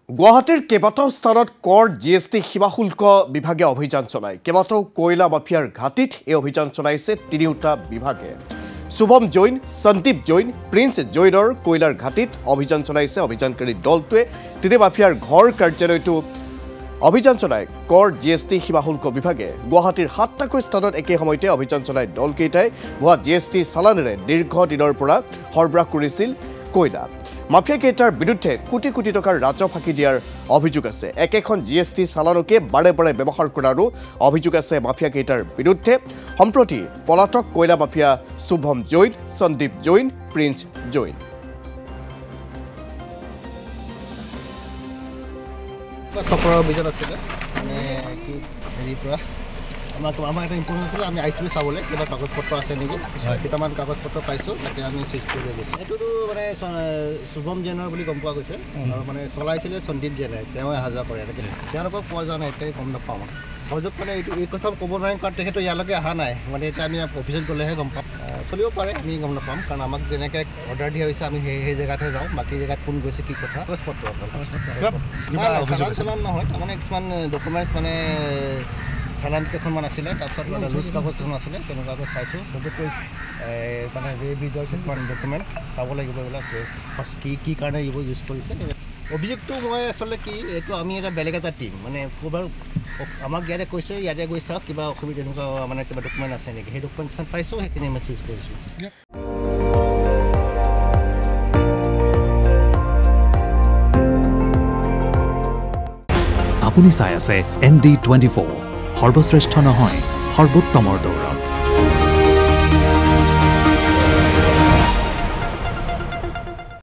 গুৱাহাটীৰ কেইবাটাও স্থানত কৰ জিএছটি সীমা শুল্ক বিভাগে অভিযান চলায়। কেইবাটাও কয়লা মাফিয়াৰ ঘাটিত এই অভিযান চলাইছে তিনিওটা বিভাগে। শুভম জৈন, সন্দীপ জৈন, প্ৰিন্স জৈনৰ কয়লাৰ ঘাটিত অভিযান চলাইছে অভিযানকাৰী দলটোৱে। তিনি মাফিয়াৰ ঘৰ কাৰ্যালয়টো অভিযান চলায় কৰ জিএছটি সীমা শুল্ক বিভাগে। গুৱাহাটীৰ 7টাকৈ স্থানত একে সময়তে অভিযান চলায় দলকেইটাই ভুৱা জিএছটি চালানেৰে দীৰ্ঘদিনৰ পৰা সৰবৰাহ কৰিছিল কয়লা। মাফিয়াকেইটাৰ বিৰুদ্ধে কোটি কোটি টকাৰ ৰাজহ ফাঁকি দিয়াৰ অভিযোগ আছে। একেখন জিএছটি চালানকে বাৰে বাৰে ব্যৱহাৰ কৰাৰো অভিযোগ আছে মাফিয়াকেইটাৰ বিৰুদ্ধে। সম্প্ৰতি পলাতক কয়লা মাফিয়া শুভম জৈন, সন্দীপ জৈন, প্ৰিন্স জৈন। চক্ৰৰ অভিযান আছিলে মানে কি হেৰিৰ পৰা আমাৰ এটা ইম্পৰ্টেণ্ট আছিলে। আমি আহিছিলোঁ চাবলৈ কিবা কাগজ পত্ৰ আছে নেকি, কেইটামান কাগজ পত্ৰ পাইছোঁ, তাতে আমি চিজ কৰি গৈছোঁ। এইটোতো মানে শুভম জৈনৰ বুলি গম পোৱা গৈছে আৰু মানে চলাইছিলে সন্দীপ জৈনে, তেওঁ অহা যোৱা কৰে। তেওঁলোকক পোৱা যোৱা নাই, এতিয়া গম নাপাওঁ। অভিযোগ মানে এই কথা ক'ব নোৱাৰিম কাৰণ তেখেতো ইয়ালৈকে অহা নাই, মানে এতিয়া আমি অফিচত গ'লেহে গম পাম। চলিব পাৰে, আমি গম নাপাম কাৰণ আমাক যেনেকৈ অৰ্ডাৰ দিয়া হৈছে আমি সেই জেগাতহে যাওঁ। বাকী জেগাত কোন গৈছে কি কথা কাগজ পত্ৰ চালান নহয়, তাৰমানে কিছুমান ডকুমেণ্টছ মানে চালান কেইখনমান আছিলে, তাৰপিছত মানে লুজ কাগজ কেইখন আছিলে, তেনেকুৱাকৈ চাইছোঁ। সেইটো মানে ৰিভিজৰ কিছুমান ডকুমেণ্ট চাব লাগিব, এইবিলাক কি কাৰণে এইবোৰ ইউজ কৰিছে। অভিযোগটো মই আচলতে কি, এইটো আমি এটা বেলেগ এটা টিম মানে ক'ৰবাৰ আমাক ইয়াতে কৈছে, ইয়াতে গৈ চাওক কিবা অসুবিধা এনেকুৱা মানে কিবা ডকুমেণ্ট আছে নেকি, সেই ডকুমেণ্টখন পাইছোঁ, সেইখিনি আমি চুজ কৰিছোঁ। আপুনি চাই আছে ND24, সৰ্বশ্ৰেষ্ঠ নহয় সৰ্বোত্তমৰ দৌৰ।